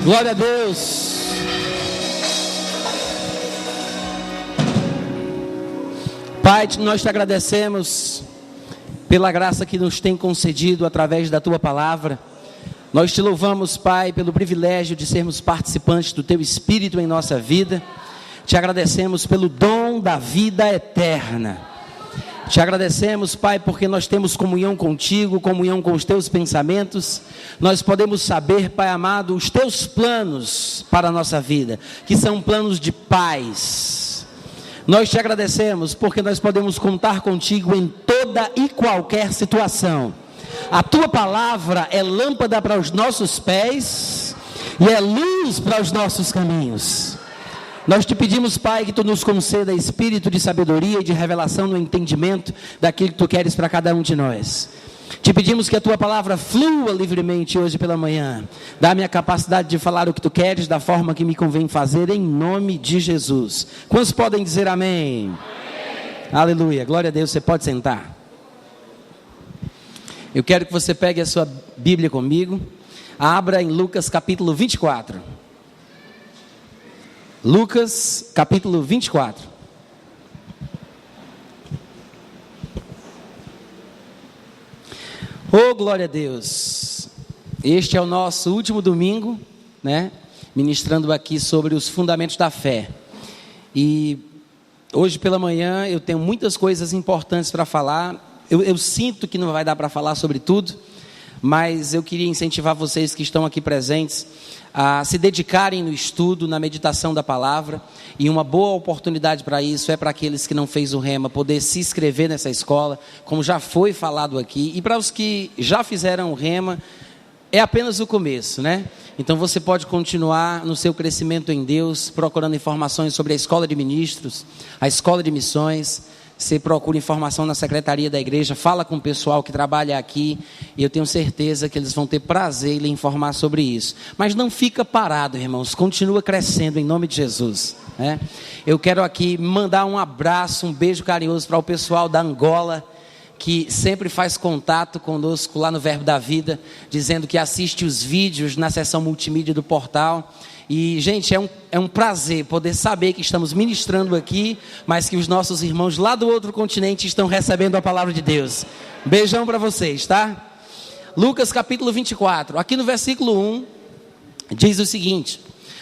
Glória a Deus. Pai, nós te agradecemos pela graça que nos tem concedido através da tua palavra. Nós te louvamos, Pai, pelo privilégio de sermos participantes do teu Espírito em nossa vida. Te agradecemos pelo dom da vida eterna. Te agradecemos, Pai, porque nós temos comunhão contigo, comunhão com os teus pensamentos. Nós podemos saber, Pai amado, os teus planos para a nossa vida, que são planos de paz. Nós te agradecemos porque nós podemos contar contigo em toda e qualquer situação. A tua palavra é lâmpada para os nossos pés e é luz para os nossos caminhos. Nós te pedimos, Pai, que tu nos conceda espírito de sabedoria e de revelação no entendimento daquilo que tu queres para cada um de nós. Te pedimos que a tua palavra flua livremente hoje pela manhã. Dá-me a capacidade de falar o que tu queres da forma que me convém fazer, em nome de Jesus. Quantos podem dizer amém? Amém. Aleluia, glória a Deus. Você pode sentar. Eu quero que você pegue a sua Bíblia comigo. Abra em Lucas capítulo 24. Lucas capítulo 24. Oh, glória a Deus. Este é o nosso último domingo, né? Ministrando aqui sobre os fundamentos da fé. E hoje pela manhã eu tenho muitas coisas importantes para falar. Eu sinto que não vai dar para falar sobre tudo, mas eu queria incentivar vocês que estão aqui presentes a se dedicarem no estudo, na meditação da palavra. E uma boa oportunidade para isso é para aqueles que não fez o Rema poder se inscrever nessa escola, como já foi falado aqui. E para os que já fizeram o Rema, é apenas o começo, né? Então você pode continuar no seu crescimento em Deus, procurando informações sobre a escola de ministros, a escola de missões. Você procura informação na secretaria da igreja, fala com o pessoal que trabalha aqui, e eu tenho certeza que eles vão ter prazer em lhe informar sobre isso. Mas não fica parado, irmãos, continua crescendo em nome de Jesus, né? Eu quero aqui mandar um abraço, um beijo carinhoso para o pessoal da Angola, que sempre faz contato conosco lá no Verbo da Vida, dizendo que assiste os vídeos na seção multimídia do portal. E, gente, é um prazer poder saber que estamos ministrando aqui, mas que os nossos irmãos lá do outro continente estão recebendo a palavra de Deus. Beijão para vocês, tá? Lucas capítulo 24, aqui no versículo 1, diz o seguinte: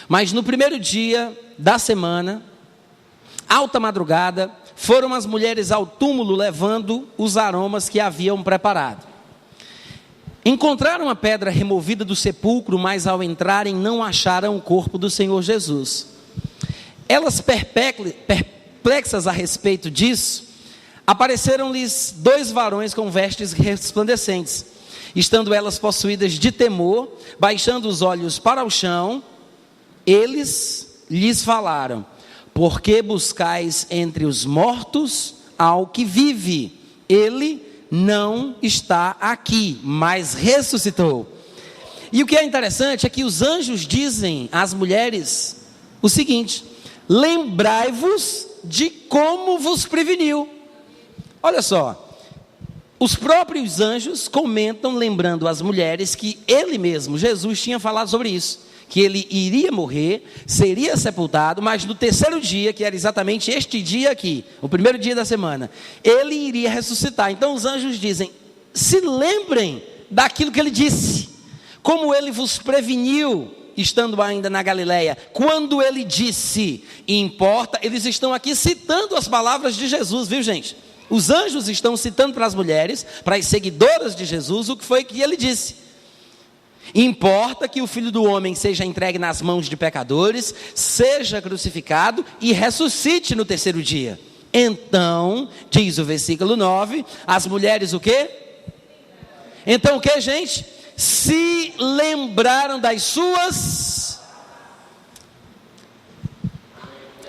mas no primeiro dia da semana, alta madrugada, foram as mulheres ao túmulo levando os aromas que haviam preparado. Encontraram a pedra removida do sepulcro, mas ao entrarem não acharam o corpo do Senhor Jesus. Elas, perplexas a respeito disso, apareceram-lhes 2 varões com vestes resplandecentes. Estando elas possuídas de temor, baixando os olhos para o chão, eles lhes falaram: por que buscais entre os mortos ao que vive? Ele não está aqui, mas ressuscitou. E o que é interessante é que os anjos dizem às mulheres o seguinte: lembrai-vos de como vos preveniu. Olha só, os próprios anjos comentam, lembrando às mulheres que ele mesmo, Jesus, tinha falado sobre isso, que ele iria morrer, seria sepultado, mas no terceiro dia, que era exatamente este dia aqui, o primeiro dia da semana, ele iria ressuscitar. Então os anjos dizem: se lembrem daquilo que ele disse, como ele vos preveniu, estando ainda na Galileia, quando ele disse, e importa, eles estão aqui citando as palavras de Jesus, viu, gente? Os anjos estão citando para as mulheres, para as seguidoras de Jesus, o que foi que ele disse. Importa que o Filho do Homem seja entregue nas mãos de pecadores, seja crucificado e ressuscite no terceiro dia. Então, diz o versículo 9, as mulheres o quê? Então o que, gente? Se lembraram das suas...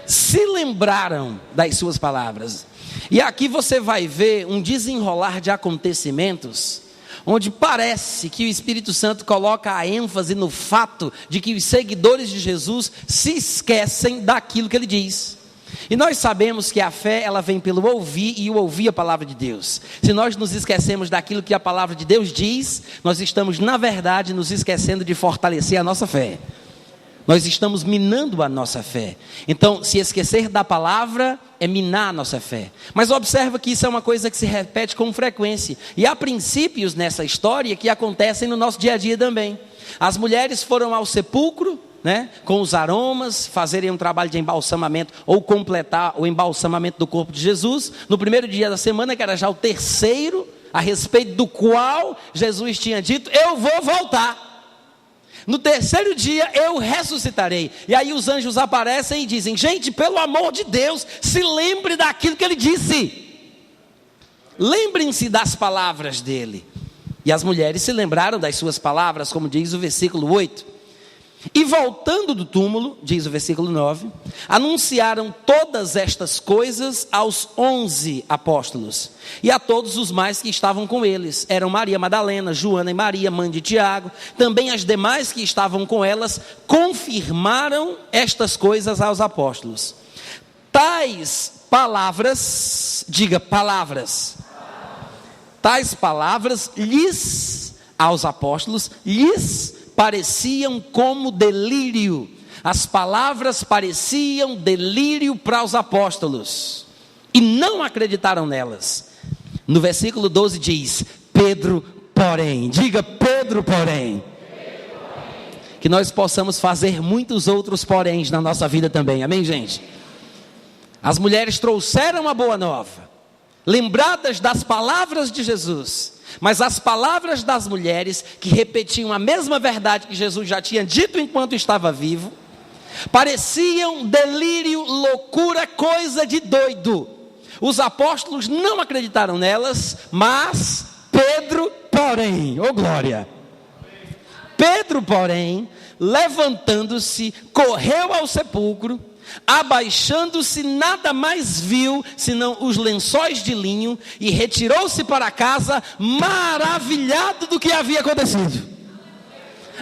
Se lembraram das suas palavras. E aqui você vai ver um desenrolar de acontecimentos onde parece que o Espírito Santo coloca a ênfase no fato de que os seguidores de Jesus se esquecem daquilo que ele diz. E nós sabemos que a fé, ela vem pelo ouvir, e o ouvir a palavra de Deus. Se nós nos esquecemos daquilo que a palavra de Deus diz, nós estamos, na verdade, nos esquecendo de fortalecer a nossa fé. Nós estamos minando a nossa fé. Então, se esquecer da palavra é minar a nossa fé. Mas observa que isso é uma coisa que se repete com frequência. E há princípios nessa história que acontecem no nosso dia a dia também. As mulheres foram ao sepulcro, né, com os aromas, fazerem um trabalho de embalsamamento ou completar o embalsamamento do corpo de Jesus. No primeiro dia da semana, que era já o terceiro, a respeito do qual Jesus tinha dito: eu vou voltar. No terceiro dia eu ressuscitarei. E aí os anjos aparecem e dizem: gente, pelo amor de Deus, se lembre daquilo que ele disse. Lembrem-se das palavras dele. E as mulheres se lembraram das suas palavras, como diz o versículo 8. E voltando do túmulo, diz o versículo 9, anunciaram todas estas coisas aos 11 apóstolos e a todos os mais que estavam com eles. Eram Maria Madalena, Joana e Maria, mãe de Tiago. Também as demais que estavam com elas confirmaram estas coisas aos apóstolos. Tais palavras, diga palavras, tais palavras aos apóstolos lhes pareciam como delírio. As palavras pareciam delírio para os apóstolos e não acreditaram nelas. No versículo 12 diz: Pedro, porém, diga Pedro, porém. Que nós possamos fazer muitos outros poréns na nossa vida também, amém, gente? As mulheres trouxeram a boa nova, lembradas das palavras de Jesus. Mas as palavras das mulheres, que repetiam a mesma verdade que Jesus já tinha dito enquanto estava vivo, pareciam delírio, loucura, coisa de doido. Os apóstolos não acreditaram nelas, mas Pedro, porém, ô glória! Pedro, porém, levantando-se, correu ao sepulcro. Abaixando-se, nada mais viu senão os lençóis de linho, e retirou-se para casa, maravilhado do que havia acontecido.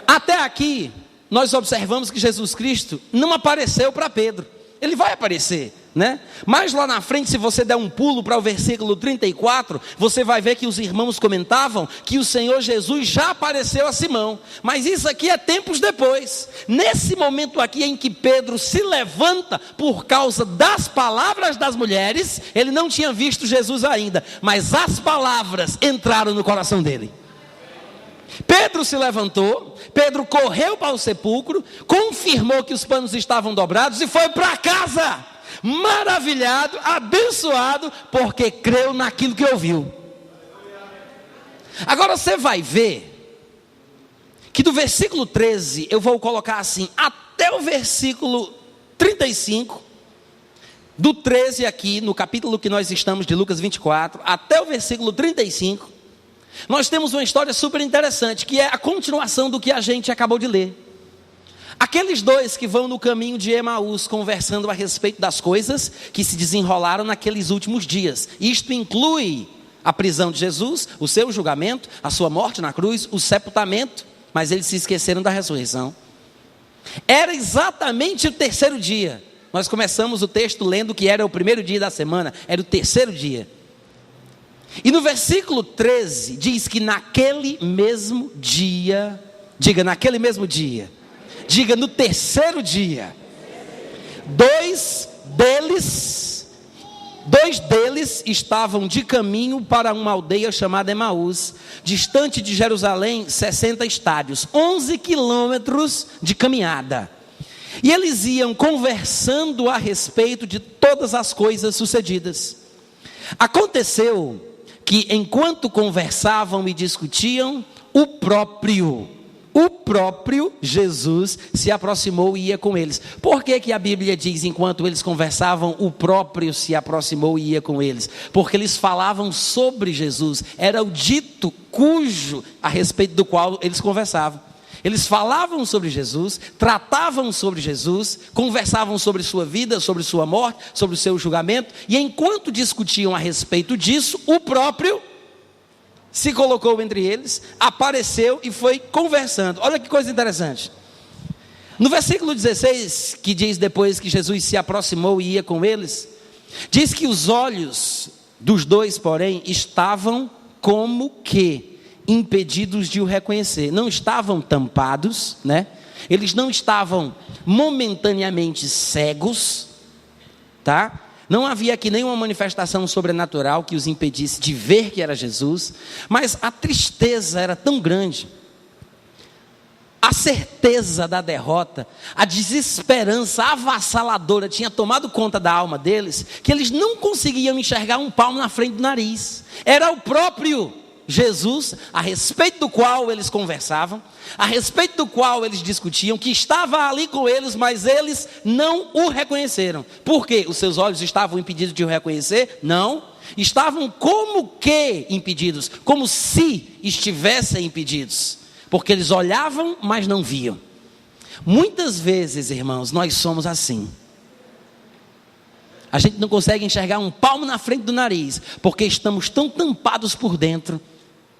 Até aqui, nós observamos que Jesus Cristo não apareceu para Pedro. Ele vai aparecer, né? Mas lá na frente, se você der um pulo para o versículo 34, você vai ver que os irmãos comentavam que o Senhor Jesus já apareceu a Simão. Mas isso aqui é tempos depois. Nesse momento aqui em que Pedro se levanta por causa das palavras das mulheres, ele não tinha visto Jesus ainda, mas as palavras entraram no coração dele. Pedro se levantou, Pedro correu para o sepulcro, confirmou que os panos estavam dobrados e foi para casa, maravilhado, abençoado, porque creu naquilo que ouviu. Agora você vai ver que do versículo 13, eu vou colocar assim, até o versículo 35, do 13 aqui, no capítulo que nós estamos de Lucas 24, até o versículo 35, nós temos uma história super interessante, que é a continuação do que a gente acabou de ler. Aqueles dois que vão no caminho de Emaús, conversando a respeito das coisas que se desenrolaram naqueles últimos dias. Isto inclui a prisão de Jesus, o seu julgamento, a sua morte na cruz, o sepultamento, mas eles se esqueceram da ressurreição. Era exatamente o terceiro dia. Nós começamos o texto lendo que era o primeiro dia da semana, era o terceiro dia. E no versículo 13 diz que naquele mesmo dia, diga naquele mesmo dia, diga no terceiro dia, dois deles estavam de caminho para uma aldeia chamada Emaús, distante de Jerusalém 60 estádios, 11 quilômetros de caminhada. E eles iam conversando a respeito de todas as coisas sucedidas. Aconteceu que enquanto conversavam e discutiam, o próprio Jesus se aproximou e ia com eles. Por que a Bíblia diz, enquanto eles conversavam, o próprio se aproximou e ia com eles? Porque eles falavam sobre Jesus, era o dito cujo, a respeito do qual eles conversavam. Eles falavam sobre Jesus, tratavam sobre Jesus, conversavam sobre sua vida, sobre sua morte, sobre o seu julgamento, e enquanto discutiam a respeito disso, o próprio se colocou entre eles, apareceu e foi conversando. Olha que coisa interessante. No versículo 16, que diz depois que Jesus se aproximou e ia com eles, diz que os olhos dos dois, porém, estavam como que impedidos de o reconhecer. Não estavam tampados, né? Eles não estavam momentaneamente cegos, tá? Não havia aqui nenhuma manifestação sobrenatural que os impedisse de ver que era Jesus, mas a tristeza era tão grande, a certeza da derrota, a desesperança avassaladora tinha tomado conta da alma deles, que eles não conseguiam enxergar um palmo na frente do nariz. Era o próprio Jesus, a respeito do qual eles conversavam, a respeito do qual eles discutiam, que estava ali com eles, mas eles não o reconheceram. Por quê? Os seus olhos estavam impedidos de o reconhecer? Não. Estavam como que impedidos? Como se estivessem impedidos. Porque eles olhavam, mas não viam. Muitas vezes, irmãos, nós somos assim. A gente não consegue enxergar um palmo na frente do nariz, porque estamos tão tampados por dentro,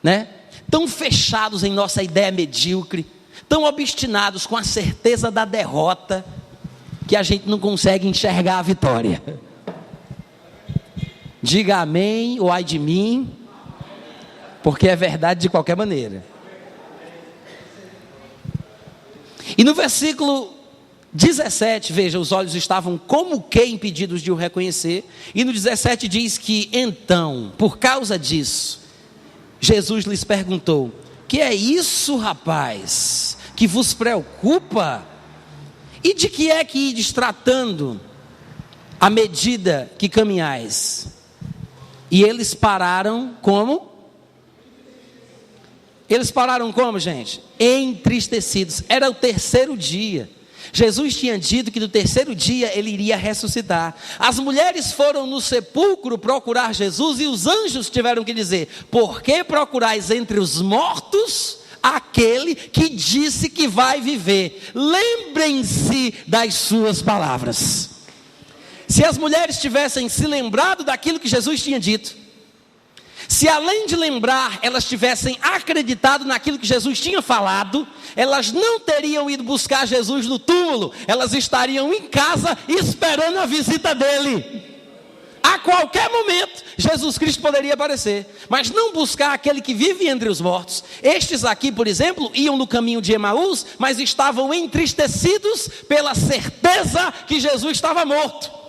né? Tão fechados em nossa ideia medíocre, tão obstinados com a certeza da derrota, que a gente não consegue enxergar a vitória. Diga amém ou ai de mim, porque é verdade de qualquer maneira. E no versículo 17, veja, os olhos estavam como que impedidos de o reconhecer. E no 17 diz que então, por causa disso, Jesus lhes perguntou: que é isso, rapaz, que vos preocupa? E de que é que ides tratando à medida que caminhais? E eles pararam como? Eles pararam como, gente? Entristecidos. Era o terceiro dia. Jesus tinha dito que no terceiro dia ele iria ressuscitar. As mulheres foram no sepulcro procurar Jesus e os anjos tiveram que dizer: por que procurais entre os mortos aquele que disse que vai viver? Lembrem-se das suas palavras. Se as mulheres tivessem se lembrado daquilo que Jesus tinha dito, se além de lembrar, elas tivessem acreditado naquilo que Jesus tinha falado, elas não teriam ido buscar Jesus no túmulo, elas estariam em casa esperando a visita dele. A qualquer momento, Jesus Cristo poderia aparecer, mas não buscar aquele que vive entre os mortos. Estes aqui, por exemplo, iam no caminho de Emaús, mas estavam entristecidos pela certeza que Jesus estava morto.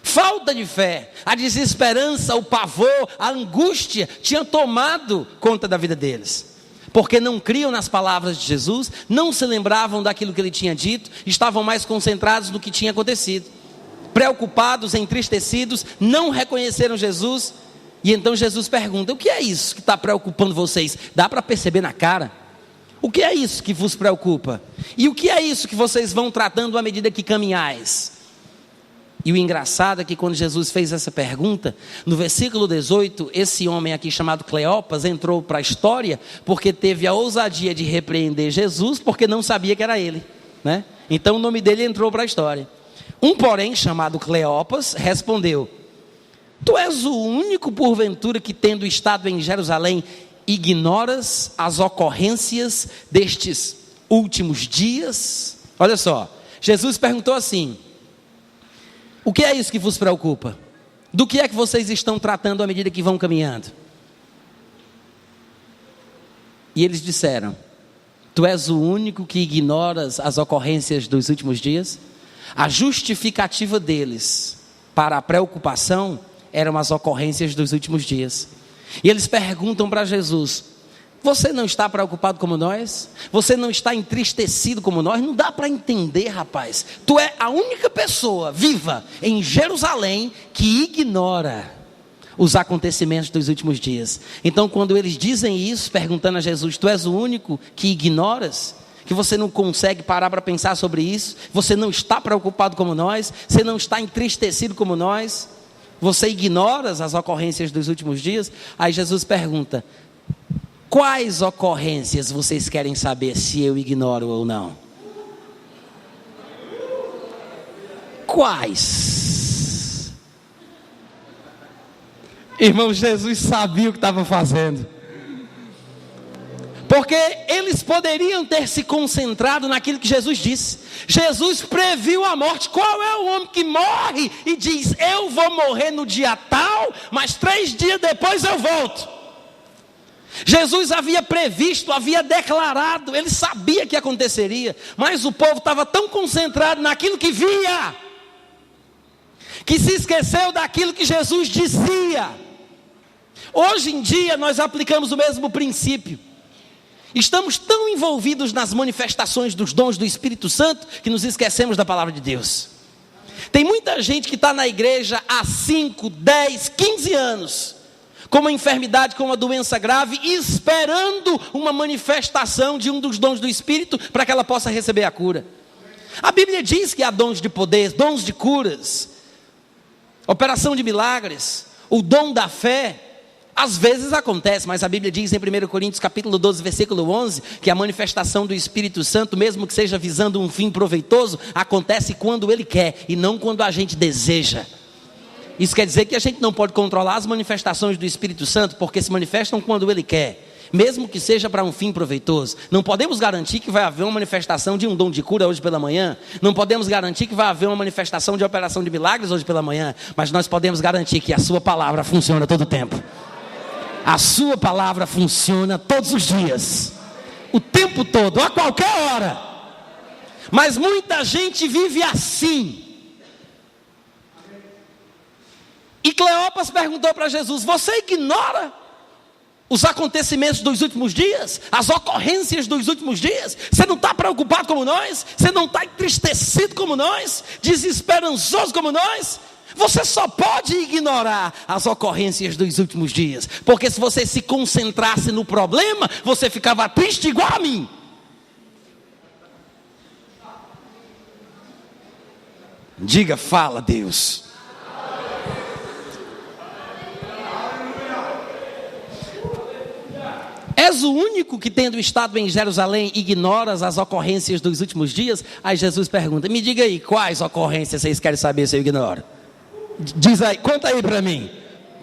Falta de fé, a desesperança, o pavor, a angústia tinha tomado conta da vida deles, porque não criam nas palavras de Jesus, não se lembravam daquilo que ele tinha dito, estavam mais concentrados no que tinha acontecido, preocupados, entristecidos, não reconheceram Jesus. E então Jesus pergunta: o que é isso que está preocupando vocês? Dá para perceber na cara? O que é isso que vos preocupa? E o que é isso que vocês vão tratando à medida que caminhais? E o engraçado é que quando Jesus fez essa pergunta, no versículo 18, esse homem aqui chamado Cleopas entrou para a história, porque teve a ousadia de repreender Jesus, porque não sabia que era ele, né? Então o nome dele entrou para a história. Um porém, chamado Cleopas, respondeu: tu és o único porventura que, tendo estado em Jerusalém, ignoras as ocorrências destes últimos dias? Olha só, Jesus perguntou assim: o que é isso que vos preocupa? Do que é que vocês estão tratando à medida que vão caminhando? E eles disseram: tu és o único que ignoras as ocorrências dos últimos dias? A justificativa deles para a preocupação eram as ocorrências dos últimos dias. E eles perguntam para Jesus: você não está preocupado como nós? Você não está entristecido como nós? Não dá para entender, rapaz. Tu é a única pessoa viva em Jerusalém que ignora os acontecimentos dos últimos dias. Então, quando eles dizem isso, perguntando a Jesus: tu és o único que ignoras? Que você não consegue parar para pensar sobre isso? Você não está preocupado como nós? Você não está entristecido como nós? Você ignora as ocorrências dos últimos dias? Aí Jesus pergunta: quais ocorrências vocês querem saber se eu ignoro ou não? Quais? Irmão, Jesus sabia o que estava fazendo. Porque eles poderiam ter se concentrado naquilo que Jesus disse. Jesus previu a morte. Qual é o homem que morre e diz: eu vou morrer no dia tal, mas 3 dias depois eu volto? Jesus havia previsto, havia declarado, ele sabia que aconteceria, mas o povo estava tão concentrado naquilo que via, que se esqueceu daquilo que Jesus dizia. Hoje em dia nós aplicamos o mesmo princípio. Estamos tão envolvidos nas manifestações dos dons do Espírito Santo que nos esquecemos da palavra de Deus. Tem muita gente que está na igreja há 5, 10, 15 anos, com uma enfermidade, com uma doença grave, esperando uma manifestação de um dos dons do Espírito para que ela possa receber a cura. A Bíblia diz que há dons de poder, dons de curas, operação de milagres, o dom da fé. Às vezes acontece, mas a Bíblia diz em 1 Coríntios capítulo 12, versículo 11, que a manifestação do Espírito Santo, mesmo que seja visando um fim proveitoso, acontece quando Ele quer e não quando a gente deseja. Isso quer dizer que a gente não pode controlar as manifestações do Espírito Santo, porque se manifestam quando Ele quer, mesmo que seja para um fim proveitoso. Não podemos garantir que vai haver uma manifestação de um dom de cura hoje pela manhã, não podemos garantir que vai haver uma manifestação de operação de milagres hoje pela manhã, mas nós podemos garantir que a sua palavra funciona todo o tempo. A sua palavra funciona todos os dias, o tempo todo, a qualquer hora. Mas muita gente vive assim. E Cleopas perguntou para Jesus: você ignora os acontecimentos dos últimos dias, as ocorrências dos últimos dias? Você não está preocupado como nós? Você não está entristecido como nós? Desesperançoso como nós? Você só pode ignorar as ocorrências dos últimos dias, porque se você se concentrasse no problema, você ficava triste igual a mim. Diga: fala, Deus. És o único que, tendo estado em Jerusalém, ignoras as ocorrências dos últimos dias? Aí Jesus pergunta: me diga aí, quais ocorrências vocês querem saber se eu ignoro? Diz aí, conta aí para mim,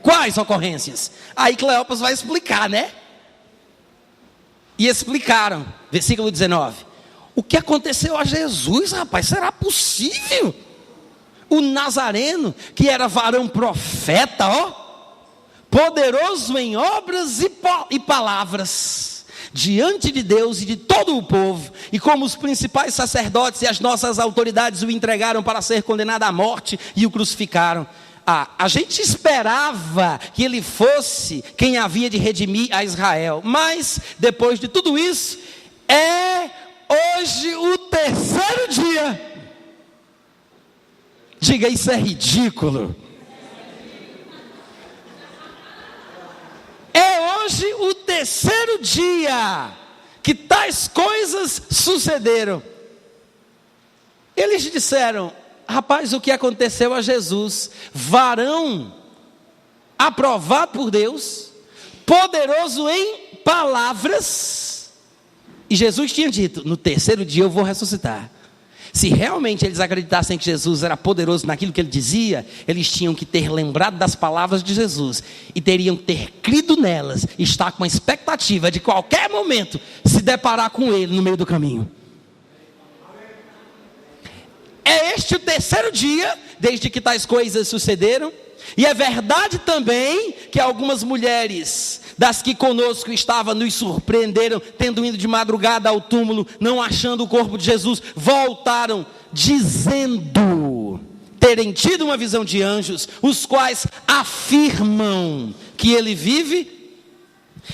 quais ocorrências? Aí Cleopas vai explicar, né? E explicaram, versículo 19: o que aconteceu a Jesus, rapaz? Será possível? O Nazareno, que era varão profeta, poderoso em obras e palavras, diante de Deus e de todo o povo, e como os principais sacerdotes e as nossas autoridades o entregaram para ser condenado à morte e o crucificaram. A gente esperava que ele fosse quem havia de redimir a Israel, mas depois de tudo isso, é hoje o 3º dia. Diga: isso é ridículo. É hoje o 3º dia que tais coisas sucederam. Eles disseram: rapaz, o que aconteceu a Jesus? Varão aprovado por Deus, poderoso em palavras. E Jesus tinha dito: no 3º dia eu vou ressuscitar. Se realmente eles acreditassem que Jesus era poderoso naquilo que ele dizia, eles tinham que ter lembrado das palavras de Jesus e teriam que ter crido nelas, e estar com a expectativa de qualquer momento se deparar com ele no meio do caminho. É este o 3º dia desde que tais coisas sucederam. E é verdade também que algumas mulheres das que conosco estavam nos surpreenderam, tendo ido de madrugada ao túmulo, não achando o corpo de Jesus, voltaram dizendo terem tido uma visão de anjos, os quais afirmam que ele vive.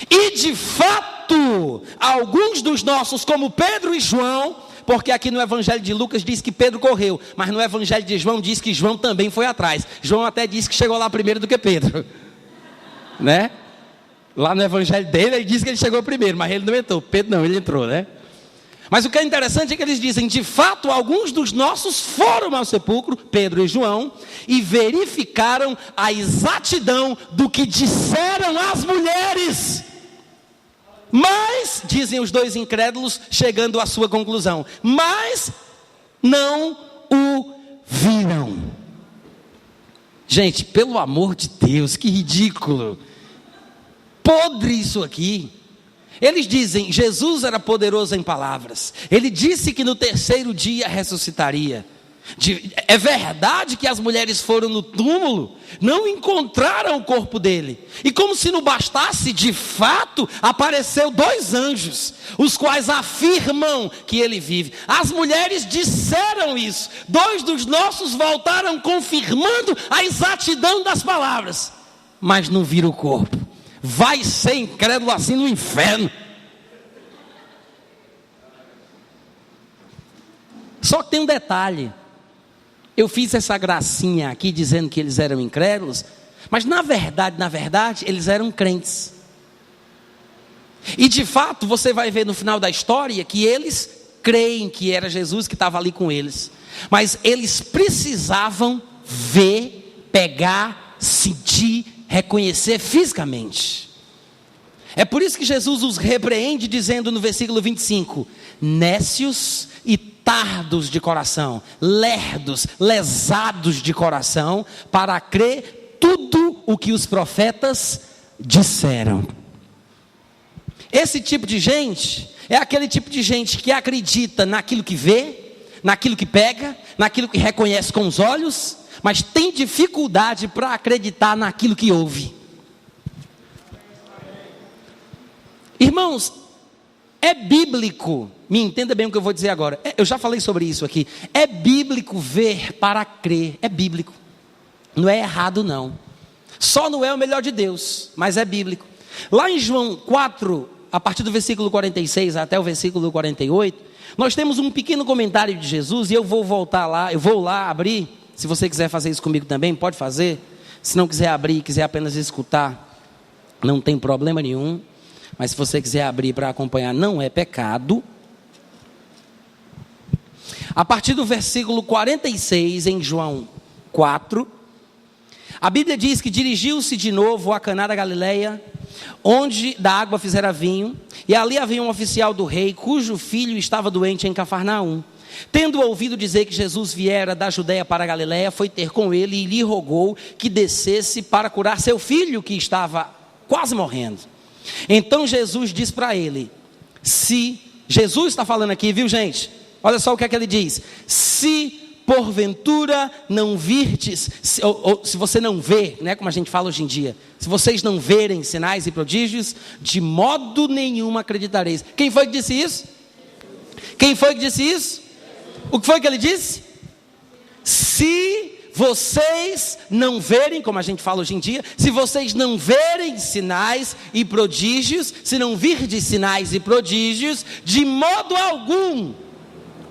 E de fato, alguns dos nossos, como Pedro e João, porque aqui no Evangelho de Lucas diz que Pedro correu, mas no Evangelho de João diz que João também foi atrás. João até disse que chegou lá primeiro do que Pedro, né? Lá no Evangelho dele, ele diz que ele chegou primeiro, mas ele não entrou. Pedro não, ele entrou, né? Mas o que é interessante é que eles dizem: de fato, alguns dos nossos foram ao sepulcro, Pedro e João, e verificaram a exatidão do que disseram as mulheres. Mas, dizem os dois incrédulos, chegando à sua conclusão, mas não o viram. Gente, pelo amor de Deus, que ridículo. Podre isso aqui. Eles dizem, Jesus era poderoso em palavras. Ele disse que no terceiro dia ressuscitaria. É verdade que as mulheres foram no túmulo, não encontraram o corpo dele. E como se não bastasse, de fato, apareceu 2 anjos, os quais afirmam que ele vive. As mulheres disseram isso. 2 dos nossos voltaram confirmando a exatidão das palavras, mas não viram o corpo. Vai ser incrédulo assim no inferno. Só que tem um detalhe. Eu fiz essa gracinha aqui dizendo que eles eram incrédulos, mas na verdade, eles eram crentes. E de fato, você vai ver no final da história que eles creem que era Jesus que estava ali com eles. Mas eles precisavam ver, pegar, sentir, reconhecer fisicamente. É por isso que Jesus os repreende dizendo no versículo 25: nécios e tardos de coração, lerdos, lesados de coração, para crer tudo o que os profetas disseram. Esse tipo de gente é aquele tipo de gente que acredita naquilo que vê, naquilo que pega, naquilo que reconhece com os olhos, mas tem dificuldade para acreditar naquilo que ouve. Irmãos, é bíblico, me entenda bem o que eu vou dizer agora, eu já falei sobre isso aqui, é bíblico ver para crer, é bíblico, não é errado não, só não é o melhor de Deus, mas é bíblico. Lá em João 4, a partir do versículo 46 até o versículo 48, nós temos um pequeno comentário de Jesus, e eu vou voltar lá, eu vou lá abrir, se você quiser fazer isso comigo também, pode fazer, se não quiser abrir, quiser apenas escutar, não tem problema nenhum. Mas se você quiser abrir para acompanhar, não é pecado. A partir do versículo 46, em João 4, a Bíblia diz que dirigiu-se de novo a Caná da Galileia, onde da água fizera vinho, e ali havia um oficial do rei, cujo filho estava doente em Cafarnaum. Tendo ouvido dizer que Jesus viera da Judeia para a Galileia, foi ter com ele e lhe rogou que descesse para curar seu filho, que estava quase morrendo. Então Jesus diz para ele, se Jesus está falando aqui, viu gente? Olha só o que é que ele diz: se porventura não virdes, se você não vê, né, como a gente fala hoje em dia, se vocês não verem sinais e prodígios, de modo nenhum acreditareis. Quem foi que disse isso? Quem foi que disse isso? O que foi que ele disse? Se vocês não verem, como a gente fala hoje em dia, se vocês não verem sinais e prodígios, se não virdes sinais e prodígios, de modo algum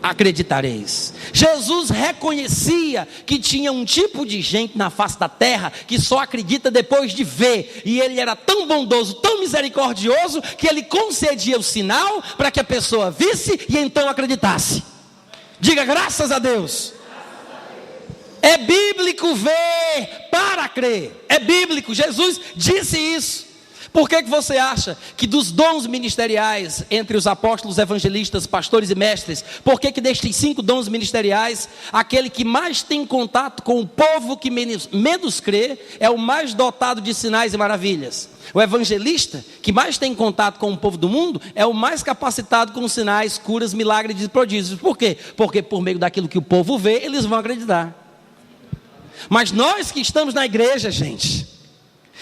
acreditareis. Jesus reconhecia que tinha um tipo de gente na face da terra que só acredita depois de ver, e ele era tão bondoso, tão misericordioso, que ele concedia o sinal para que a pessoa visse e então acreditasse. Diga graças a Deus. É bíblico ver para crer. É bíblico, Jesus disse isso. Por que você acha que dos dons ministeriais entre os apóstolos, evangelistas, pastores e mestres, por que destes 5 dons ministeriais, aquele que mais tem contato com o povo que menos crê, é o mais dotado de sinais e maravilhas? O evangelista, que mais tem contato com o povo do mundo, é o mais capacitado com sinais, curas, milagres e prodígios. Por quê? Porque por meio daquilo que o povo vê, eles vão acreditar. Mas nós que estamos na igreja, gente,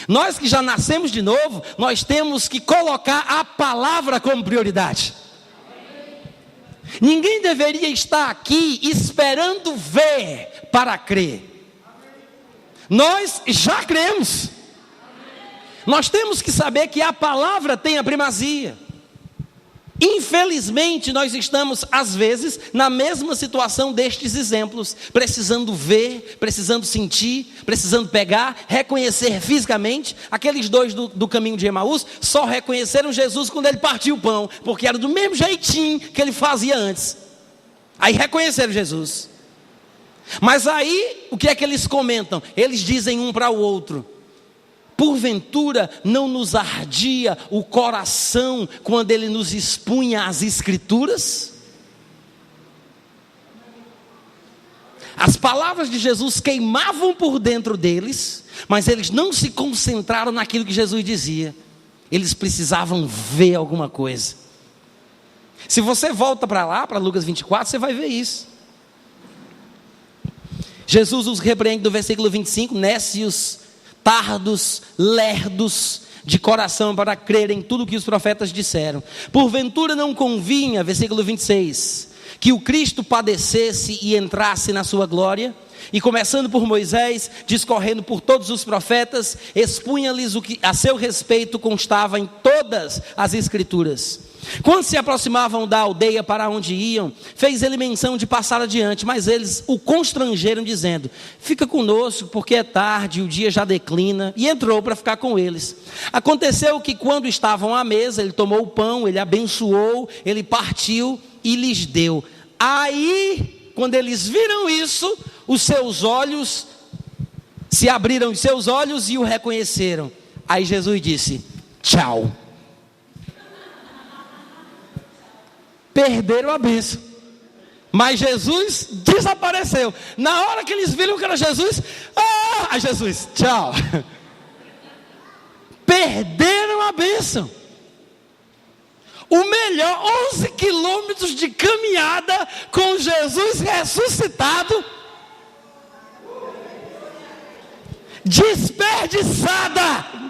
nós que já nascemos de novo, nós temos que colocar a palavra como prioridade. Ninguém deveria estar aqui esperando ver para crer. Nós já cremos. Nós temos que saber que a palavra tem a primazia. Infelizmente, nós estamos, às vezes, na mesma situação destes exemplos, precisando ver, precisando sentir, precisando pegar, reconhecer fisicamente. Aqueles 2 do caminho de Emaús só reconheceram Jesus quando ele partiu o pão, porque era do mesmo jeitinho que ele fazia antes. Aí reconheceram Jesus. Mas aí, o que é que eles comentam? Eles dizem um para o outro: porventura não nos ardia o coração quando ele nos expunha as escrituras? palavras de Jesus queimavam por dentro deles, mas eles não se concentraram naquilo que Jesus dizia. Eles precisavam ver alguma coisa. Se você volta para lá, para Lucas 24, você vai ver isso. Jesus os repreende no versículo 25, nécios, tardos, lerdos de coração para crerem em tudo que os profetas disseram. Porventura não convinha, versículo 26, que o Cristo padecesse e entrasse na sua glória? E começando por Moisés, discorrendo por todos os profetas, expunha-lhes o que a seu respeito constava em todas as escrituras. Quando se aproximavam da aldeia para onde iam, fez ele menção de passar adiante, mas eles o constrangeram dizendo: fica conosco, porque é tarde, o dia já declina. E entrou para ficar com eles. Aconteceu que quando estavam à mesa, ele tomou o pão, ele abençoou, ele partiu e lhes deu. Aí, quando eles viram isso, os seus olhos se abriram, os seus olhos, e o reconheceram. Aí Jesus disse: tchau. Perderam a bênção, mas Jesus desapareceu. Na hora que eles viram que era Jesus, Jesus, tchau. Perderam a bênção. O melhor, 11 quilômetros de caminhada com Jesus ressuscitado, desperdiçada.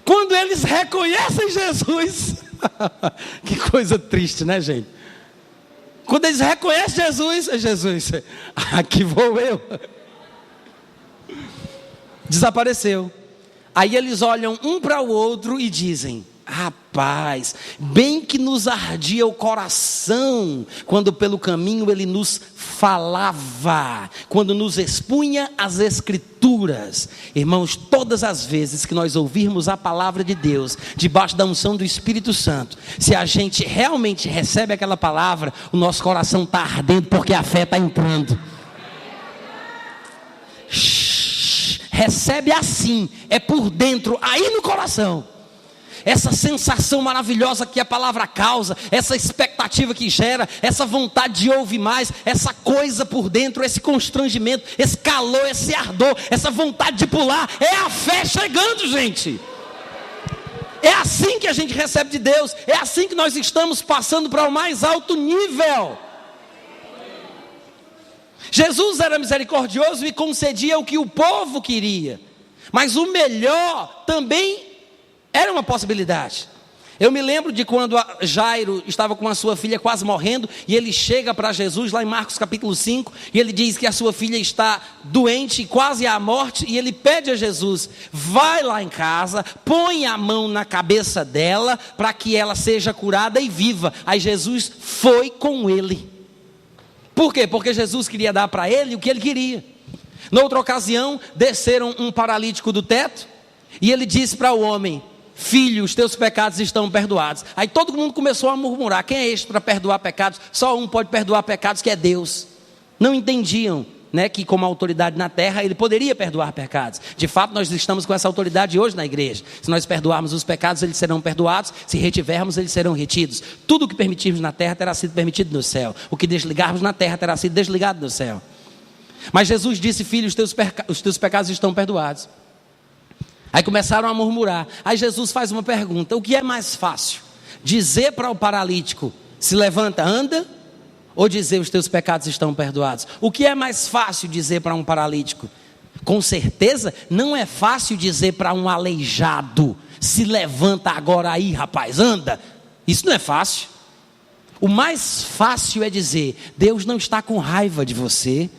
Quando eles reconhecem Jesus, que coisa triste, né, gente? Quando eles reconhecem Jesus, aqui vou eu. Desapareceu. Aí eles olham um para o outro e dizem: rapaz, bem que nos ardia o coração quando pelo caminho ele nos falava, quando nos expunha as escrituras. Irmãos, todas as vezes que nós ouvirmos a palavra de Deus, debaixo da unção do Espírito Santo, se a gente realmente recebe aquela palavra, o nosso coração está ardendo porque a fé está entrando. Recebe assim, é por dentro, aí no coração. Essa sensação maravilhosa que a palavra causa, essa expectativa que gera, essa vontade de ouvir mais, essa coisa por dentro, esse constrangimento, esse calor, esse ardor, essa vontade de pular, é a fé chegando, gente. É assim que a gente recebe de Deus, é assim que nós estamos passando para o mais alto nível. Jesus era misericordioso e concedia o que o povo queria, mas o melhor também era uma possibilidade. Eu me lembro de quando Jairo estava com a sua filha quase morrendo, e ele chega para Jesus lá em Marcos capítulo 5, e ele diz que a sua filha está doente, quase à morte, e ele pede a Jesus: vai lá em casa, põe a mão na cabeça dela, para que ela seja curada e viva. Aí Jesus foi com ele. Por quê? Porque Jesus queria dar para ele o que ele queria. Noutra ocasião, desceram um paralítico do teto, e ele disse para o homem: filho, os teus pecados estão perdoados. Aí todo mundo começou a murmurar: quem é este para perdoar pecados? Só um pode perdoar pecados, que é Deus. Não entendiam, né, que como autoridade na terra ele poderia perdoar pecados. De fato, nós estamos com essa autoridade hoje na igreja. Se nós perdoarmos os pecados, eles serão perdoados. Se retivermos, eles serão retidos. Tudo o que permitirmos na terra terá sido permitido no céu. O que desligarmos na terra terá sido desligado no céu. Mas Jesus disse: filho, os teus pecados estão perdoados. Aí começaram a murmurar. Aí Jesus faz uma pergunta: o que é mais fácil? Dizer para o paralítico: se levanta, anda? Ou dizer: os teus pecados estão perdoados? O que é mais fácil dizer para um paralítico? Com certeza não é fácil dizer para um aleijado: se levanta agora aí, rapaz, anda. Isso não é fácil. O mais fácil é dizer: Deus não está com raiva de você.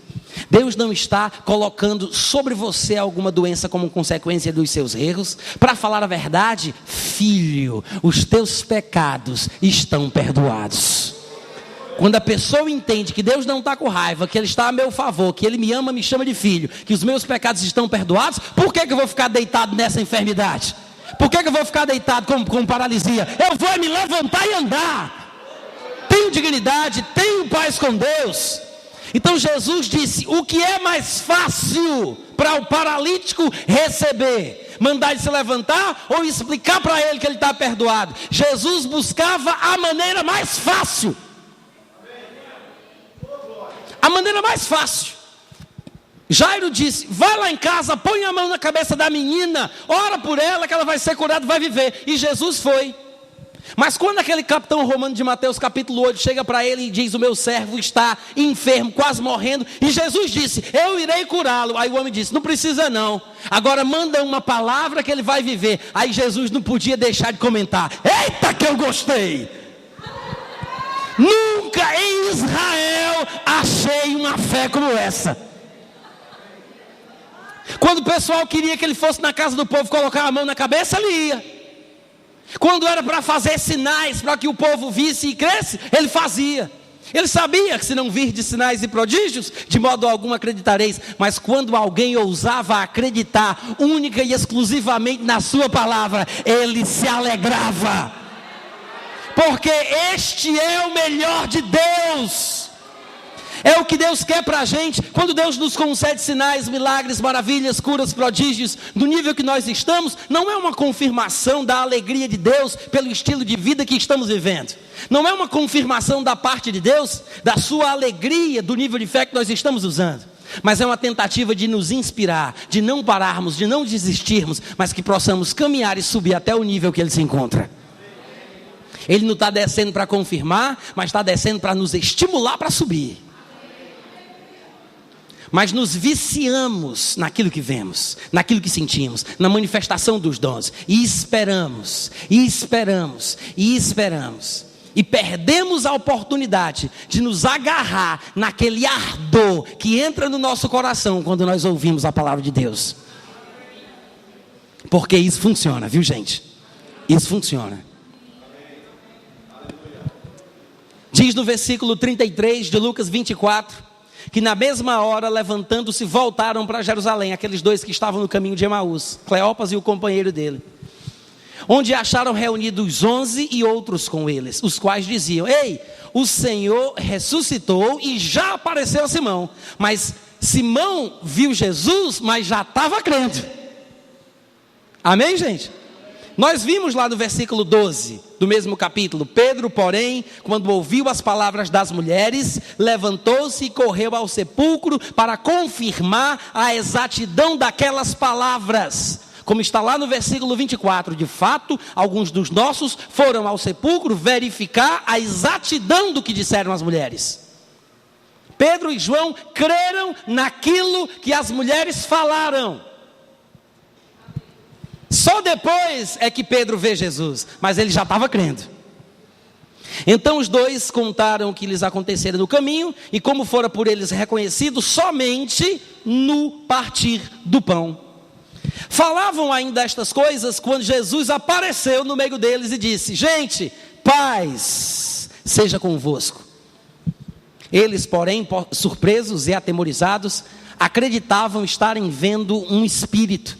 Deus não está colocando sobre você alguma doença como consequência dos seus erros. Para falar a verdade, filho, os teus pecados estão perdoados. Quando a pessoa entende que Deus não está com raiva, que Ele está a meu favor, que Ele me ama, me chama de filho, que os meus pecados estão perdoados, por que eu vou ficar deitado nessa enfermidade? Por que eu vou ficar deitado com paralisia? Eu vou me levantar e andar. Tenho dignidade, tenho paz com Deus. Então Jesus disse: o que é mais fácil para o paralítico receber? Mandar ele se levantar ou explicar para ele que ele está perdoado? Jesus buscava a maneira mais fácil. A maneira mais fácil. Jairo disse: vai lá em casa, põe a mão na cabeça da menina, ora por ela que ela vai ser curada, vai viver. E Jesus foi. Mas quando aquele capitão romano de Mateus capítulo 8 chega para ele e diz: o meu servo está enfermo, quase morrendo, e Jesus disse: eu irei curá-lo. Aí o homem disse: não precisa não, agora manda uma palavra que ele vai viver. Aí Jesus não podia deixar de comentar: eita que eu gostei. Nunca em Israel achei uma fé como essa. Quando o pessoal queria que ele fosse na casa do povo colocar a mão na cabeça, ele ia. Quando era para fazer sinais para que o povo visse e cresce, ele fazia. Ele sabia que se não vir de sinais e prodígios, de modo algum acreditareis. Mas quando alguém ousava acreditar única e exclusivamente na sua palavra, ele se alegrava. Porque este é o melhor de Deus. É o que Deus quer para a gente. Quando Deus nos concede sinais, milagres, maravilhas, curas, prodígios, do nível que nós estamos, não é uma confirmação da alegria de Deus pelo estilo de vida que estamos vivendo. Não é uma confirmação da parte de Deus, da sua alegria, do nível de fé que nós estamos usando. Mas é uma tentativa de nos inspirar, de não pararmos, de não desistirmos, mas que possamos caminhar e subir até o nível que Ele se encontra. Ele não está descendo para confirmar, mas está descendo para nos estimular para subir. Mas nos viciamos naquilo que vemos, naquilo que sentimos, na manifestação dos dons. E esperamos, e esperamos, e esperamos. E perdemos a oportunidade de nos agarrar naquele ardor que entra no nosso coração quando nós ouvimos a palavra de Deus. Porque isso funciona, viu gente? Isso funciona. Diz no versículo 33 de Lucas 24... que na mesma hora, levantando-se, voltaram para Jerusalém, aqueles dois que estavam no caminho de Emaús, Cleopas e o companheiro dele, onde acharam reunidos 11 e outros com eles, os quais diziam: ei, o Senhor ressuscitou e já apareceu a Simão. Mas Simão viu Jesus, mas já estava crendo. Amém, gente? Nós vimos lá no versículo 12 do mesmo capítulo: Pedro, porém, quando ouviu as palavras das mulheres, levantou-se e correu ao sepulcro para confirmar a exatidão daquelas palavras. Como está lá no versículo 24, de fato, alguns dos nossos foram ao sepulcro verificar a exatidão do que disseram as mulheres. Pedro e João creram naquilo que as mulheres falaram. Só depois é que Pedro vê Jesus, mas ele já estava crendo. Então os dois contaram o que lhes acontecera no caminho e como fora por eles reconhecido somente no partir do pão. Falavam ainda estas coisas quando Jesus apareceu no meio deles e disse: gente, paz seja convosco. Eles, porém, surpresos e atemorizados, acreditavam estarem vendo um espírito.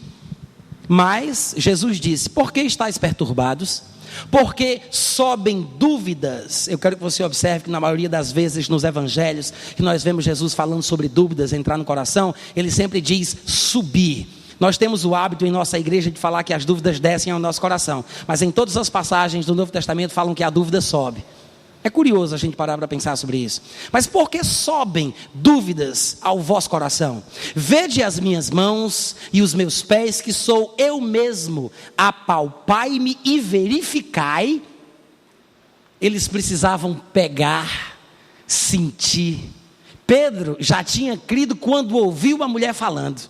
Mas Jesus disse: por que estáis perturbados? Porque sobem dúvidas. Eu quero que você observe que na maioria das vezes nos evangelhos que nós vemos Jesus falando sobre dúvidas entrar no coração, ele sempre diz subir. Nós temos o hábito em nossa igreja de falar que as dúvidas descem ao nosso coração, mas em todas as passagens do Novo Testamento falam que a dúvida sobe. É curioso a gente parar para pensar sobre isso. Mas por que sobem dúvidas ao vosso coração? Vede as minhas mãos e os meus pés, que sou eu mesmo. Apalpai-me e verificai. Eles precisavam pegar, sentir. Pedro já tinha crido quando ouviu a mulher falando.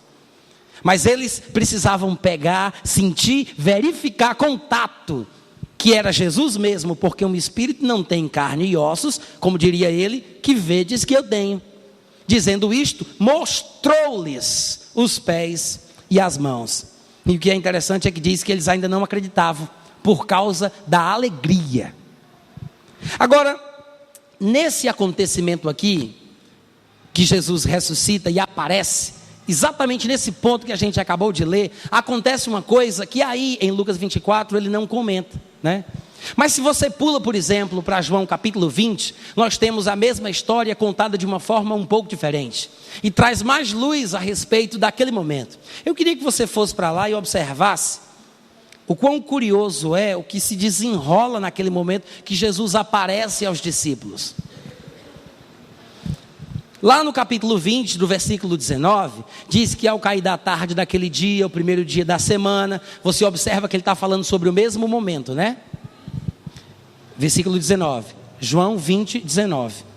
Mas eles precisavam pegar, sentir, verificar, contato, que era Jesus mesmo, porque um espírito não tem carne e ossos, como diria ele, que vedes que eu tenho. Dizendo isto, mostrou-lhes os pés e as mãos. E o que é interessante é que diz que eles ainda não acreditavam, por causa da alegria. Agora, nesse acontecimento aqui, que Jesus ressuscita e aparece, exatamente nesse ponto que a gente acabou de ler, acontece uma coisa que aí em Lucas 24 ele não comenta, né? Mas se você pula, por exemplo, para João capítulo 20, nós temos a mesma história contada de uma forma um pouco diferente, e traz mais luz a respeito daquele momento. Eu queria que você fosse para lá e observasse o quão curioso é o que se desenrola naquele momento que Jesus aparece aos discípulos. Lá no capítulo 20, do versículo 19, diz que ao cair da tarde daquele dia, o primeiro dia da semana, você observa que ele está falando sobre o mesmo momento, né? Versículo 19, João 20, 19.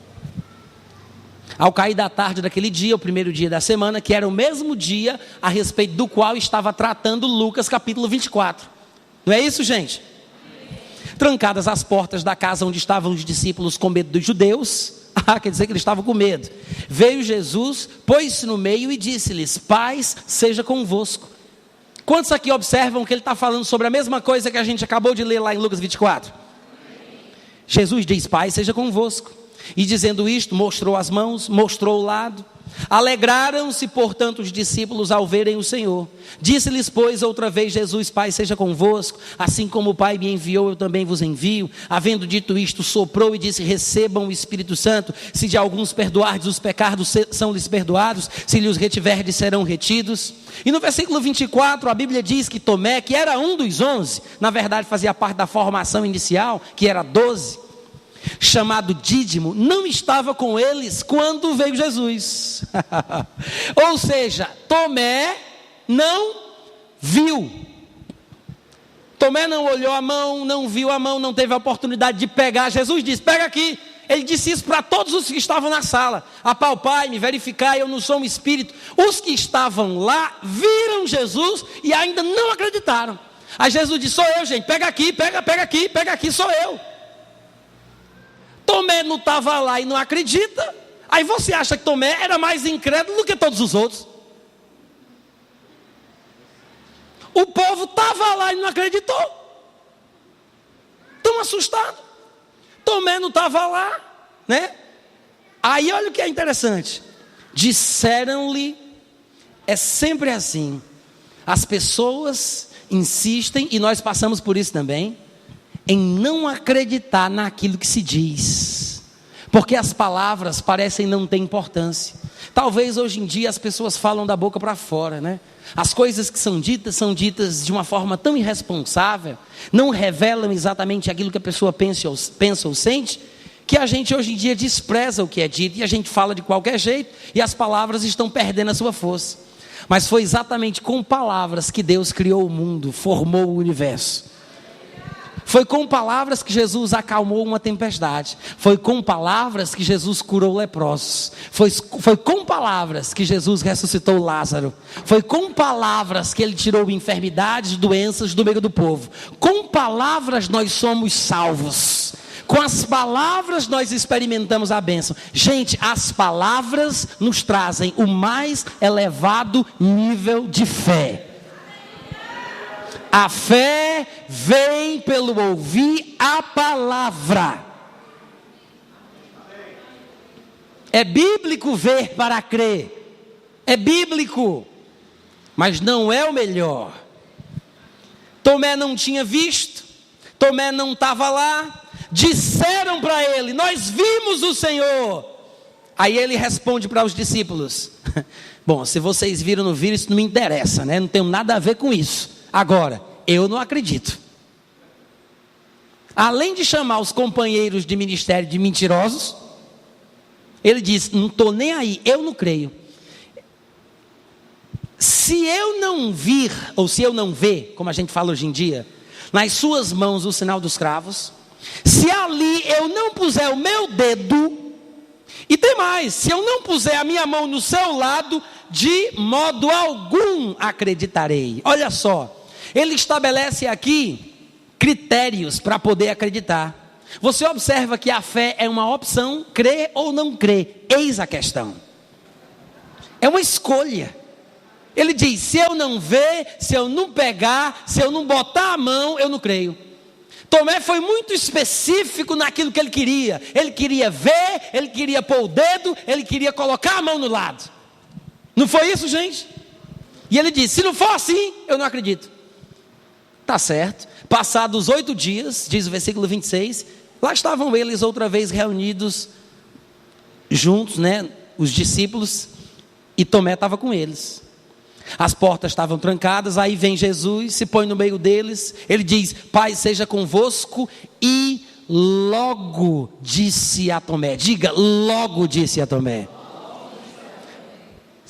Ao cair da tarde daquele dia, o primeiro dia da semana, que era o mesmo dia a respeito do qual estava tratando Lucas capítulo 24. Não é isso, gente? Trancadas as portas da casa onde estavam os discípulos com medo dos judeus, quer dizer que eles estavam com medo. Veio Jesus, pôs-se no meio e disse-lhes: paz seja convosco. Quantos aqui observam que ele está falando sobre a mesma coisa que a gente acabou de ler lá em Lucas 24? Jesus diz: paz seja convosco. E dizendo isto, mostrou as mãos, mostrou o lado. Alegraram-se, portanto, os discípulos ao verem o Senhor. Disse-lhes, pois, outra vez Jesus: Pai seja convosco, assim como o Pai me enviou, eu também vos envio. Havendo dito isto, soprou e disse: recebam o Espírito Santo. Se de alguns perdoardes os pecados, são-lhes perdoados. Se lhes retiverdes, serão retidos. E no versículo 24, a Bíblia diz que Tomé, que era um dos 11, na verdade fazia parte da formação inicial, que era 12, chamado Dídimo, não estava com eles quando veio Jesus. Ou seja, Tomé não viu. Tomé não olhou a mão, não viu a mão, não teve a oportunidade de pegar. Jesus disse: pega aqui. Ele disse isso para todos os que estavam na sala: apalpai-me, verificai, eu não sou um espírito. Os que estavam lá viram Jesus e ainda não acreditaram. Aí Jesus disse: sou eu, gente, pega aqui, pega aqui, sou eu. Tomé não estava lá e não acredita. Aí você acha que Tomé era mais incrédulo do que todos os outros? O povo estava lá e não acreditou. Tão assustado. Tomé não estava lá, né? Aí olha o que é interessante. Disseram-lhe, é sempre assim. As pessoas insistem, e nós passamos por isso também, em não acreditar naquilo que se diz, porque as palavras parecem não ter importância. Talvez hoje em dia as pessoas falam da boca para fora, né? As coisas que são ditas de uma forma tão irresponsável, não revelam exatamente aquilo que a pessoa pensa ou sente, que a gente hoje em dia despreza o que é dito, e a gente fala de qualquer jeito, e as palavras estão perdendo a sua força. Mas foi exatamente com palavras que Deus criou o mundo, formou o universo. Foi com palavras que Jesus acalmou uma tempestade. Foi com palavras que Jesus curou leprosos. Foi com palavras que Jesus ressuscitou Lázaro. Foi com palavras que ele tirou enfermidades, doenças do meio do povo. Com palavras nós somos salvos. Com as palavras nós experimentamos a bênção. Gente, as palavras nos trazem o mais elevado nível de fé. A fé vem pelo ouvir a palavra. É bíblico ver para crer. É bíblico. Mas não é o melhor. Tomé não tinha visto. Tomé não estava lá. Disseram para ele: nós vimos o Senhor. Aí ele responde para os discípulos: bom, se vocês viram ou não viram, isso não me interessa, né? Não tem nada a ver com isso. Agora, eu não acredito. Além de chamar os companheiros de ministério de mentirosos, ele diz: não estou nem aí, eu não creio. Se eu não vir, ou se eu não ver, como a gente fala hoje em dia, nas suas mãos o sinal dos cravos, se ali eu não puser o meu dedo, e tem mais, se eu não puser a minha mão no seu lado, de modo algum acreditarei. Olha só. Ele estabelece aqui critérios para poder acreditar. Você observa que a fé é uma opção, crer ou não crer. Eis a questão. É uma escolha. Ele diz: se eu não ver, se eu não pegar, se eu não botar a mão, eu não creio. Tomé foi muito específico naquilo que ele queria. Ele queria ver, ele queria pôr o dedo, ele queria colocar a mão no lado. Não foi isso, gente? E ele disse: se não for assim, eu não acredito. Tá certo. Passados 8 dias, diz o versículo 26, lá estavam eles outra vez reunidos, juntos, né? Os discípulos, e Tomé estava com eles. As portas estavam trancadas, aí vem Jesus, se põe no meio deles, ele diz: Pai seja convosco, e logo disse a Tomé, diga, logo disse a Tomé.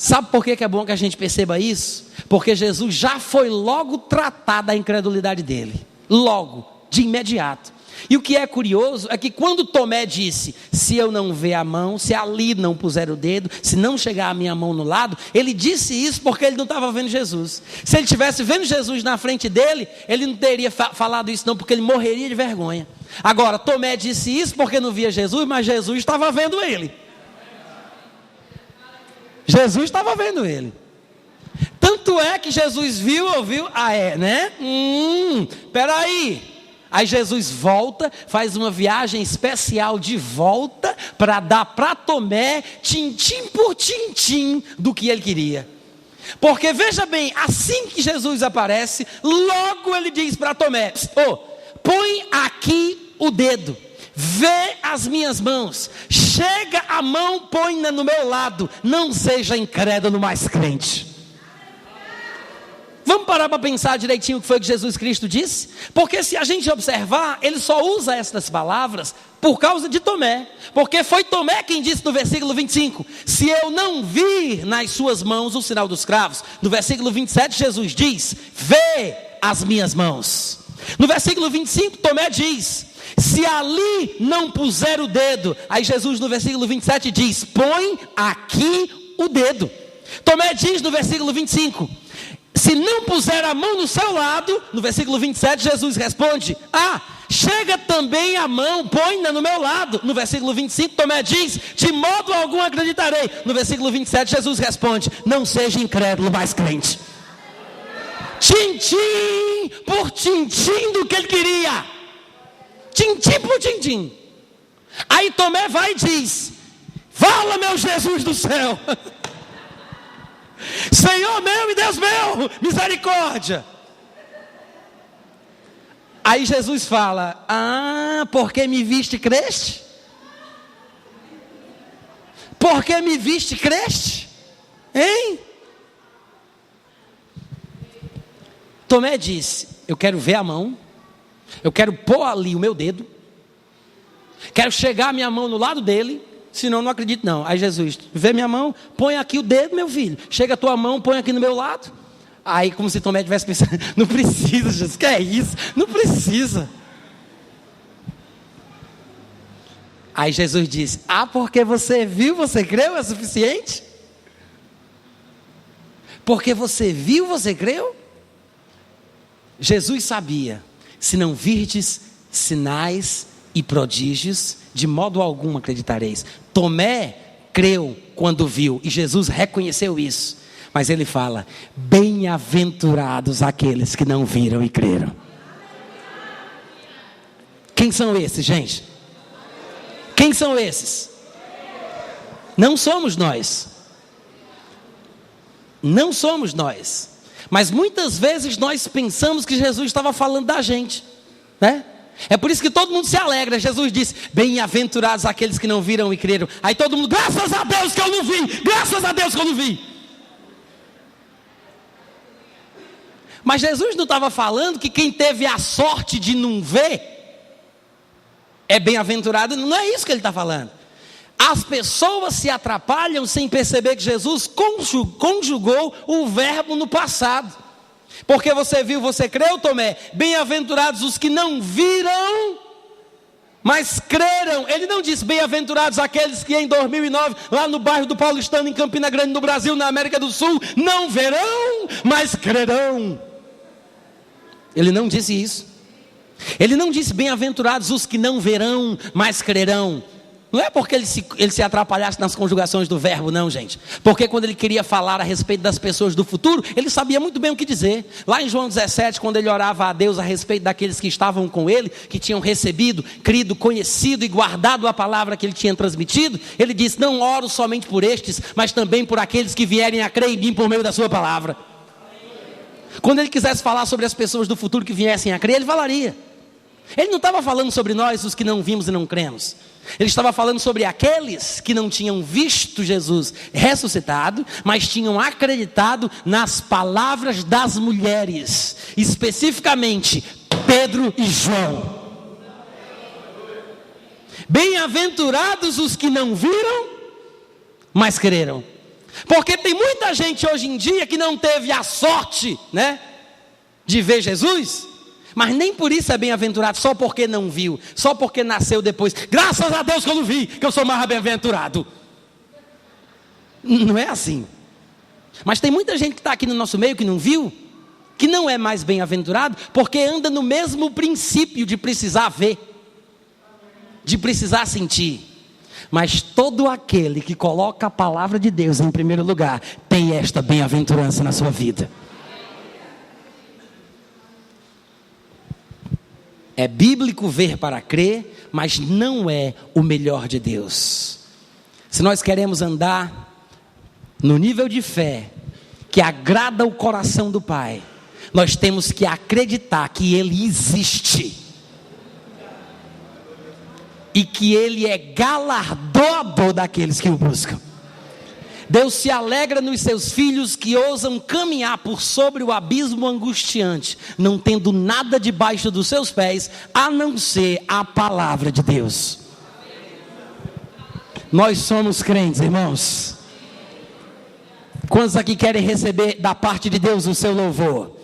Sabe por que é bom que a gente perceba isso? Porque Jesus já foi logo tratar da incredulidade dele. Logo, de imediato. E o que é curioso é que quando Tomé disse, se eu não ver a mão, se ali não puser o dedo, se não chegar a minha mão no lado, ele disse isso porque ele não estava vendo Jesus. Se ele estivesse vendo Jesus na frente dele, ele não teria falado isso não, porque ele morreria de vergonha. Agora, Tomé disse isso porque não via Jesus, mas Jesus estava vendo ele. Jesus estava vendo ele. Tanto é que Jesus ouviu, peraí. Aí Jesus volta, faz uma viagem especial de volta para dar para Tomé, tintim por tintim, do que ele queria. Porque veja bem, assim que Jesus aparece, logo ele diz para Tomé, põe aqui o dedo, vê as minhas mãos, chega a mão, põe-na no meu lado, não seja incrédulo, mas crente. Vamos parar para pensar direitinho o que foi que Jesus Cristo disse? Porque se a gente observar, ele só usa essas palavras por causa de Tomé. Porque foi Tomé quem disse no versículo 25, se eu não vir nas suas mãos o sinal dos cravos. No versículo 27 Jesus diz, vê as minhas mãos. No versículo 25 Tomé diz, se ali não puser o dedo. Aí Jesus no versículo 27 diz, põe aqui o dedo. Tomé diz no versículo 25, se não puser a mão no seu lado, no versículo 27, Jesus responde, chega também a mão, põe-na no meu lado. No versículo 25, Tomé diz, de modo algum acreditarei. No versículo 27, Jesus responde, não seja incrédulo, mas crente. Tintim por tintim do que ele queria. Tintim por tintim. Aí Tomé vai e diz, fala meu Jesus do céu. Senhor meu e Deus meu, misericórdia. Aí Jesus fala, porque me viste creste? Porque me viste creste? Hein? Tomé disse, eu quero ver a mão, eu quero pôr ali o meu dedo, quero chegar a minha mão no lado dele, senão não acredito não. Aí Jesus, vê minha mão, põe aqui o dedo, meu filho, chega a tua mão, põe aqui no meu lado. Aí como se Tomé tivesse pensando, não precisa Jesus, que é isso? Não precisa. Aí Jesus disse, porque você viu, você creu, é suficiente? Porque você viu, você creu? Jesus sabia, se não virdes sinais e prodígios, de modo algum acreditareis. Tomé creu quando viu, e Jesus reconheceu isso. Mas ele fala, bem-aventurados aqueles que não viram e creram. Quem são esses, gente? Quem são esses? Não somos nós. Não somos nós. Mas muitas vezes nós pensamos que Jesus estava falando da gente, né? É por isso que todo mundo se alegra. Jesus disse, bem-aventurados aqueles que não viram e creram. Aí todo mundo, graças a Deus que eu não vi. Graças a Deus que eu não vi. Mas Jesus não estava falando que quem teve a sorte de não ver é bem-aventurado. Não é isso que ele está falando. As pessoas se atrapalham sem perceber que Jesus conjugou o verbo no passado. Porque você viu, você creu, Tomé? Bem-aventurados os que não viram, mas creram. Ele não disse bem-aventurados aqueles que em 2009, lá no bairro do Paulistano, em Campina Grande, no Brasil, na América do Sul, não verão, mas crerão. Ele não disse isso. Ele não disse bem-aventurados os que não verão, mas crerão. Não é porque ele se atrapalhasse nas conjugações do verbo, não, gente. Porque quando ele queria falar a respeito das pessoas do futuro, ele sabia muito bem o que dizer. Lá em João 17, quando ele orava a Deus a respeito daqueles que estavam com ele, que tinham recebido, crido, conhecido e guardado a palavra que ele tinha transmitido, ele disse, não oro somente por estes, mas também por aqueles que vierem a crer em mim por meio da sua palavra. Quando ele quisesse falar sobre as pessoas do futuro que viessem a crer, ele falaria. Ele não estava falando sobre nós, os que não vimos e não cremos. Ele estava falando sobre aqueles que não tinham visto Jesus ressuscitado, mas tinham acreditado nas palavras das mulheres, especificamente Pedro e João. Bem-aventurados os que não viram, mas creram. Porque tem muita gente hoje em dia que não teve a sorte, né, de ver Jesus, mas nem por isso é bem-aventurado, só porque não viu, só porque nasceu depois. Graças a Deus que eu não vi, que eu sou mais bem-aventurado. Não é assim. Mas tem muita gente que está aqui no nosso meio que não viu, que não é mais bem-aventurado, porque anda no mesmo princípio de precisar ver, de precisar sentir. Mas todo aquele que coloca a palavra de Deus em primeiro lugar, tem esta bem-aventurança na sua vida. É bíblico ver para crer, mas não é o melhor de Deus. Se nós queremos andar no nível de fé que agrada o coração do Pai, nós temos que acreditar que Ele existe e que Ele é galardoador daqueles que o buscam. Deus se alegra nos seus filhos que ousam caminhar por sobre o abismo angustiante, não tendo nada debaixo dos seus pés, a não ser a palavra de Deus. Nós somos crentes, irmãos. Quantos aqui querem receber da parte de Deus o seu louvor?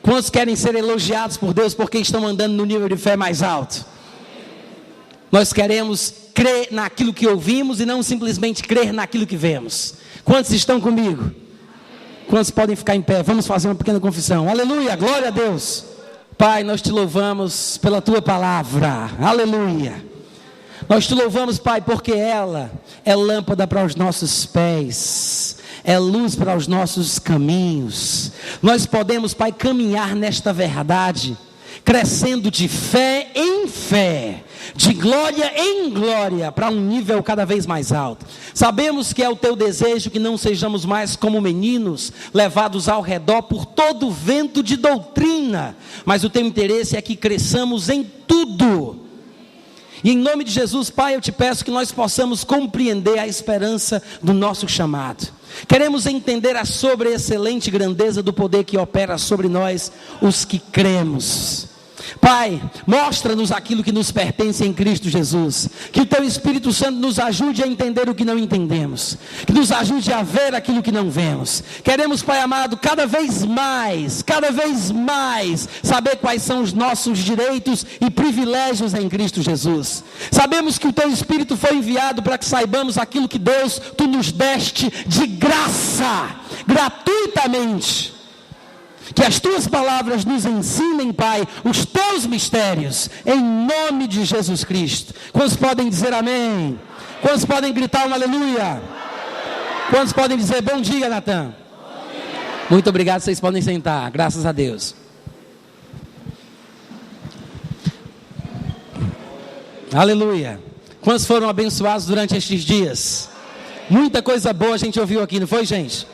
Quantos querem ser elogiados por Deus porque estão andando no nível de fé mais alto? Nós queremos crer naquilo que ouvimos e não simplesmente crer naquilo que vemos. Quantos estão comigo? Quantos podem ficar em pé? Vamos fazer uma pequena confissão. Aleluia, glória a Deus. Pai, nós te louvamos pela tua palavra. Aleluia. Nós te louvamos, Pai, porque ela é lâmpada para os nossos pés, é luz para os nossos caminhos. Nós podemos, Pai, caminhar nesta verdade, crescendo de fé em fé, de glória em glória, para um nível cada vez mais alto. Sabemos que é o teu desejo que não sejamos mais como meninos, levados ao redor por todo o vento de doutrina, mas o teu interesse é que cresçamos em tudo. E em nome de Jesus, Pai, eu te peço que nós possamos compreender a esperança do nosso chamado. Queremos entender a sobreexcelente grandeza do poder que opera sobre nós, os que cremos. Pai, mostra-nos aquilo que nos pertence em Cristo Jesus. Que o teu Espírito Santo nos ajude a entender o que não entendemos, que nos ajude a ver aquilo que não vemos. Queremos, Pai amado, cada vez mais saber quais são os nossos direitos e privilégios em Cristo Jesus. Sabemos que o teu Espírito foi enviado para que saibamos aquilo que Deus, tu nos deste de graça, gratuitamente. Que as tuas palavras nos ensinem, Pai, os teus mistérios, em nome de Jesus Cristo. Quantos podem dizer amém? Quantos podem gritar um aleluia? Quantos podem dizer bom dia, Natan? Muito obrigado, vocês podem sentar, graças a Deus. Aleluia. Quantos foram abençoados durante estes dias? Muita coisa boa a gente ouviu aqui, não foi, gente?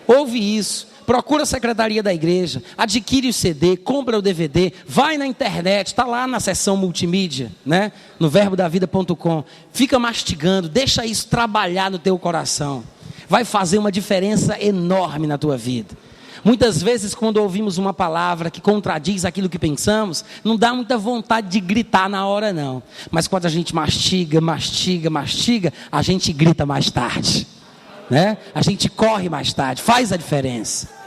Ouve isso. Procura a secretaria da igreja, adquire o CD, compra o DVD, vai na internet, está lá na seção multimídia, né? No verbodavida.com. Fica mastigando, deixa isso trabalhar no teu coração. Vai fazer uma diferença enorme na tua vida. Muitas vezes, quando ouvimos uma palavra que contradiz aquilo que pensamos, não dá muita vontade de gritar na hora, não. Mas quando a gente mastiga, a gente grita mais tarde, né? A gente corre mais tarde, faz a diferença.